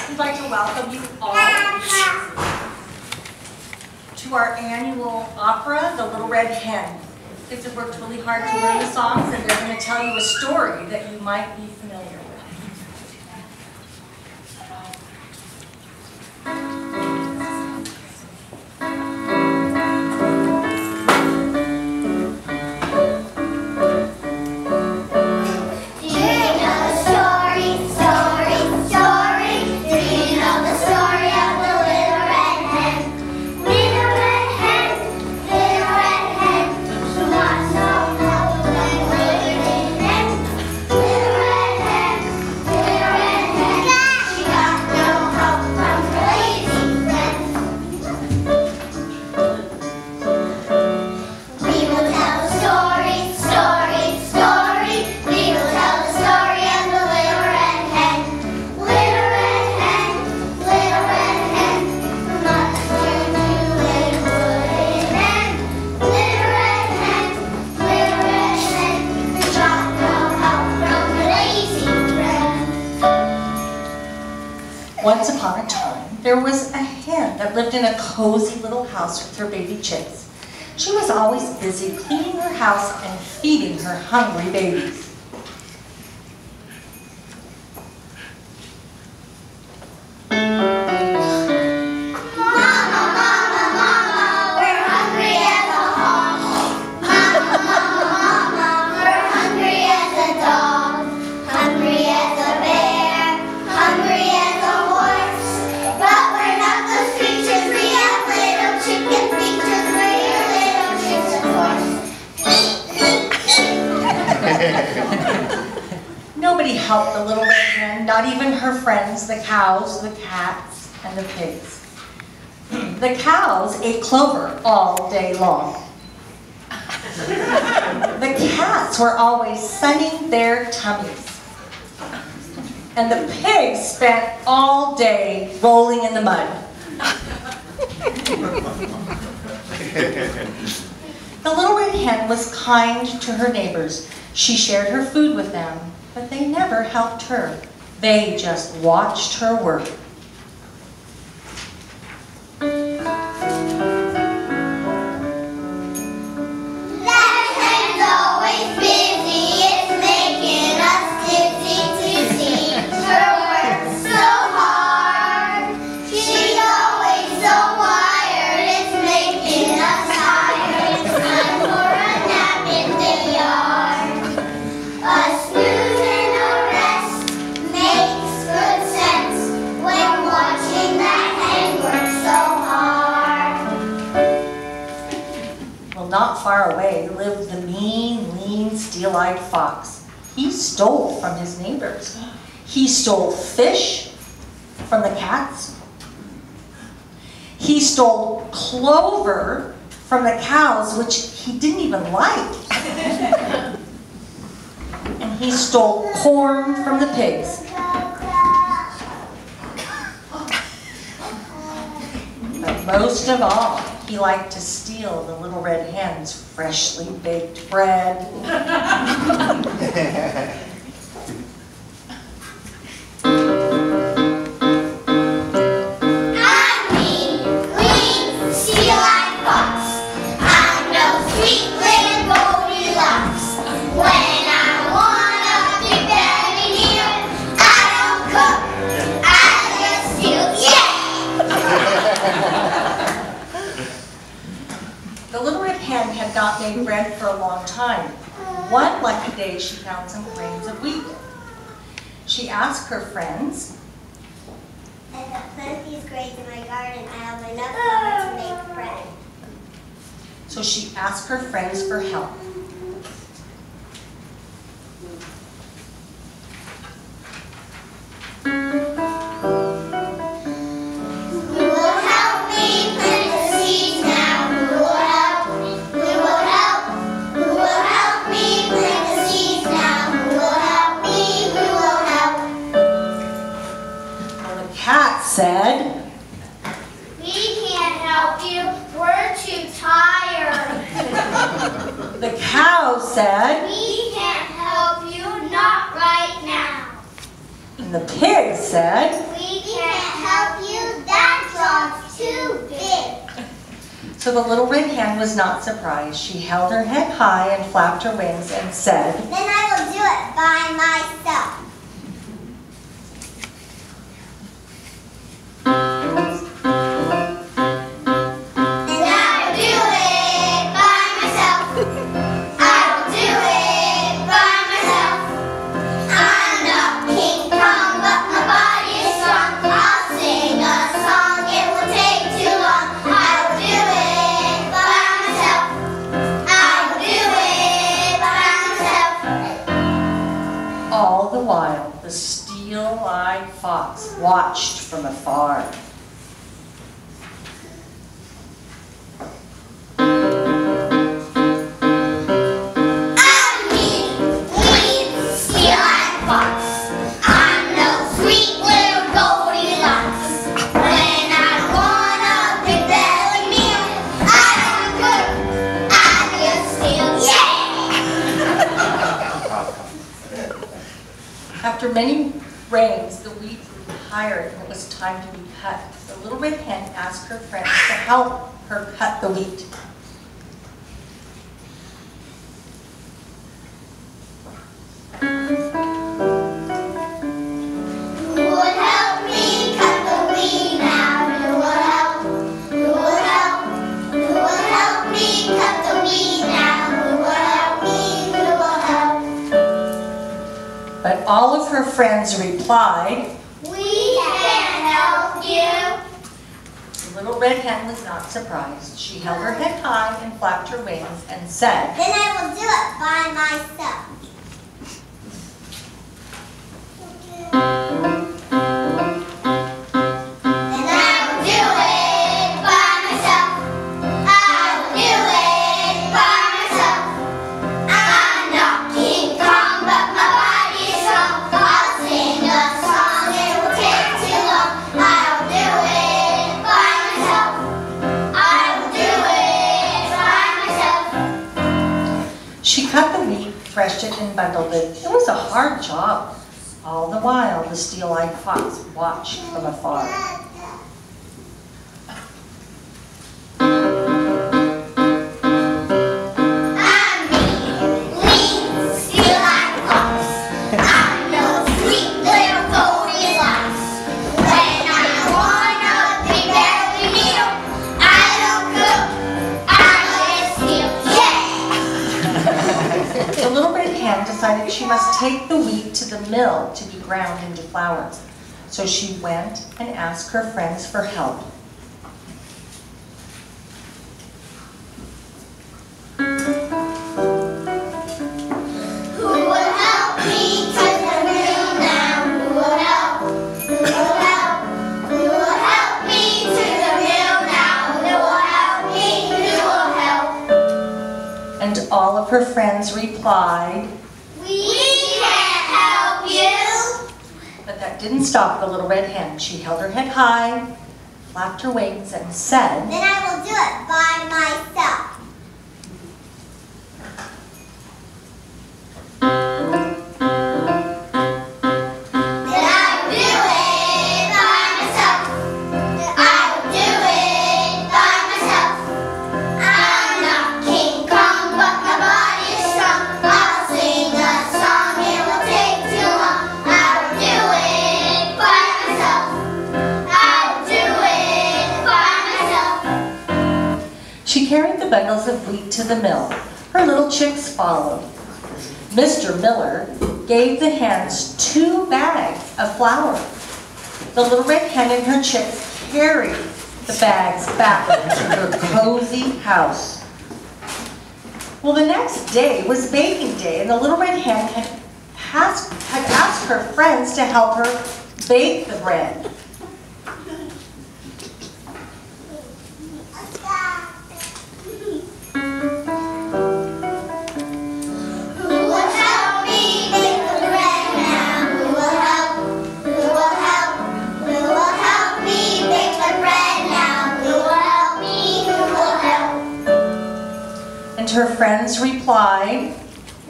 We'd like to welcome you all to our annual opera, The Little Red Hen. Kids have worked really hard to learn the songs, and they're going to tell you a story that you might be familiar with. Once upon a time, there was a hen that lived in a cozy little house with her baby chicks. She was always busy cleaning her house and feeding her hungry babies. Nobody helped the little red hen, not even her friends, the cows, the cats, and the pigs. The cows ate clover all day long. The cats were always sunning their tummies. And the pigs spent all day rolling in the mud. The little red hen was kind to her neighbors. She shared her food with them, but they never helped her. They just watched her work. Not far away lived the mean, lean, steel-eyed fox. He stole from his neighbors. He stole fish from the cats. He stole clover from the cows, which he didn't even like. And he stole corn from the pigs. But most of all, he liked to steal the little red hen's freshly baked bread. I'm mean, lean, steel-eyed fox. I'm no sweet little Goldilocks. When I wanna be very near, I don't cook, I just steal, yeah! The little red hen had not made bread for a long time. One lucky day, she found some grains of wheat. She asked her friends, I have planted these grains in my garden. I have enough flour to make bread. so she asked her friends for help. Said, We can't help you. We're too tired. the cow said, We can't help you. Not right now. and the pig said, We can't too big. So the little red hen was not surprised. She held her head high and flapped her wings and said, Then I will do it by myself. All the while, the steel-eyed fox watched from afar. I'm me, steel-eyed fox. I'm no sweet little Goldilocks. When I want a big belly meal, I don't cook, I just steal. Yeah! After many rains, the wheat grew tired and it was time to be cut. The little red hen asked her friends to help her cut the wheat. Who would help me cut the wheat now? Who will help? Who will help? Who will help me cut the wheat now? Who will help me? Who will help? But all of her friends replied, We can't help you. the little red hen was not surprised. She held her head high and flapped her wings and said, Then I will do it by myself. Then I will do it by myself. I will do it by myself. I'm not King Kong, but my body is strong. I'll sing a song, it will take too long. I'll do it by myself. I will do it by myself. She cut the wheat, threshed it, and bundled it. It was a hard job. All the while, the steel-eyed fox watched from afar. I'm lean, steel-eyed fox. I'm no sweet little Goldilocks. When I want a big belly meal, I don't cook, I just steal. Yeah! The little red hen decided she must take the wheat to the mill to be ground into flour. So she went and asked her friends for help. Who will help me cut the mill now? Who will help? Who will help? Who will help me to the mill now? Who will help me? Who will help? And all of her friends replied, We can't help you. but that didn't stop the little red hen. She held her head high, flapped her wings, and said, Then I will do it by myself. Then I will do it by myself. I will do it by myself. I'm not King Kong, but my body is strong. I'll sing a song, it will take too long. I will do it by myself. I will do it by myself. She carried the bundles of wheat to the mill. Her little chicks followed. Mr. Miller gave the hens 2 bags of flour. The little red hen and her chicks carried the bags back to her cozy house. Well, the next day was baking day, and the little red hen had asked her friends to help her bake the bread. Who will help me bake the bread now? Who will help? Who will help? Who will help me bake the bread now? Who will help me? Who will help? And her friends replied,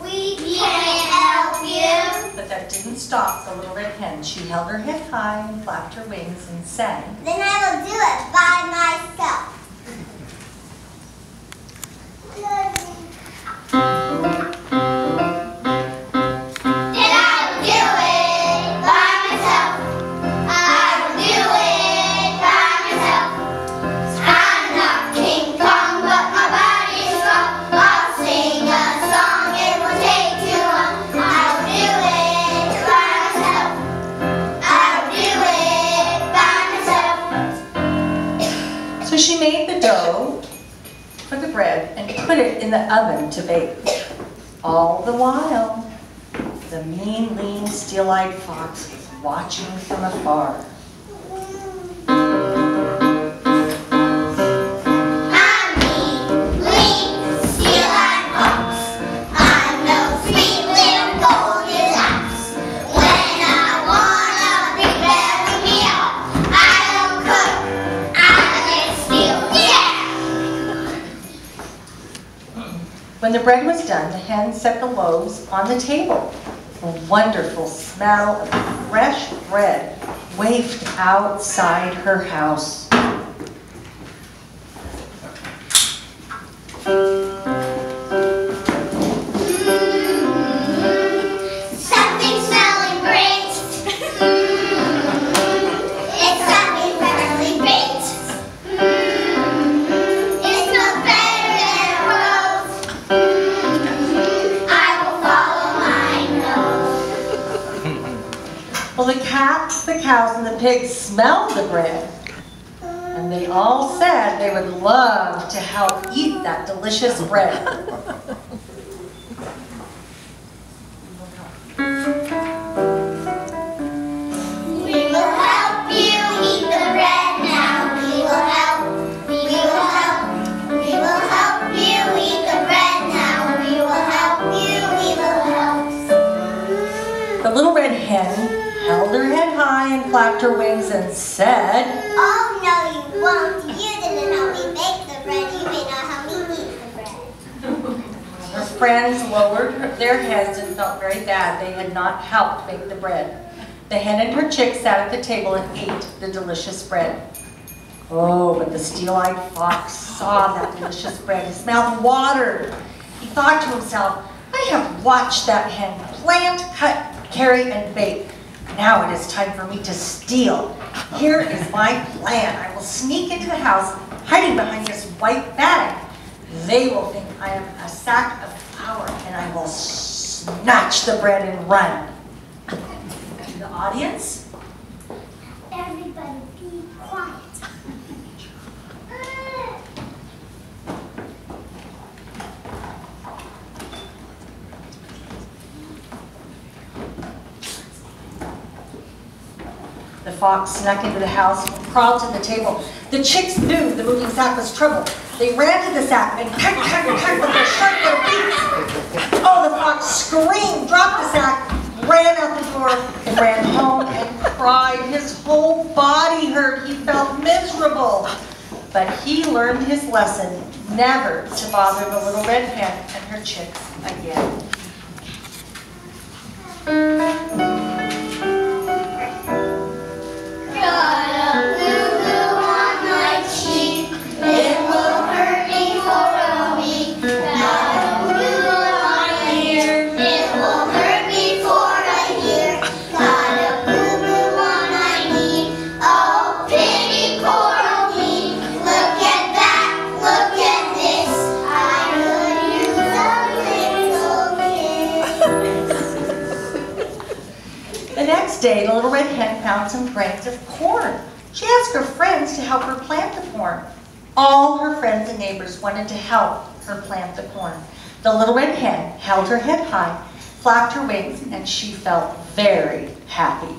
We can't help you. but that didn't didn't stop the little red hen. She held her head high and flapped her wings and sang. Then I will do it by myself. So she made the dough for the bread and put it in the oven to bake. All the while, the mean, lean, steel-eyed fox was watching from afar. When the bread was done, the hen set the loaves on the table. A wonderful smell of fresh bread wafted outside her house. Something smelling great. It's something perfectly great. It smells better than a rose. I will follow my nose. Well, the cats, the cows, and the pigs smelled the bread, and they all said they would love to help eat that delicious bread. We will help you eat the bread now. We will help. We will help. We will help you eat the bread now. We will help you. We will help. The little red hen held her head high and flapped her wings and said, Oh no, you won't. You didn't help me bake the bread. You may not help me eat the bread. her friends lowered their heads and felt very bad they had not helped bake the bread. The hen and her chicks sat at the table and ate the delicious bread. Oh, but the steel-eyed fox saw that delicious bread. His mouth watered. He thought to himself, I have watched that hen plant, cut, carry, and bake. Now it is time for me to steal. Here is my plan. I will sneak into the house, hiding behind this white bag. They will think I am a sack of flour, and I will snatch the bread and run. To the audience, Everybody be quiet. the fox snuck into the house and crawled to the table. The chicks knew the moving sack was trouble. They ran to the sack and cut with their sharp little beaks. Oh, the fox screamed, dropped the sack, ran out the door, and ran home and cried. His whole body hurt. He felt miserable. But he learned his lesson, never to bother the little red hen and her chicks again. Got a blue on my cheek. It will hurt me for a week. Got a blue on my ear. It will hurt me for a year. Got a blue on my knee. Oh, pity poor old me. Look at that. Look at this. I could use a little kiss. The next day, the little red hen found some grains of corn. She asked her friends to help her plant the corn. All her friends and neighbors wanted to help her plant the corn. The little red hen held her head high, flapped her wings, and she felt very happy.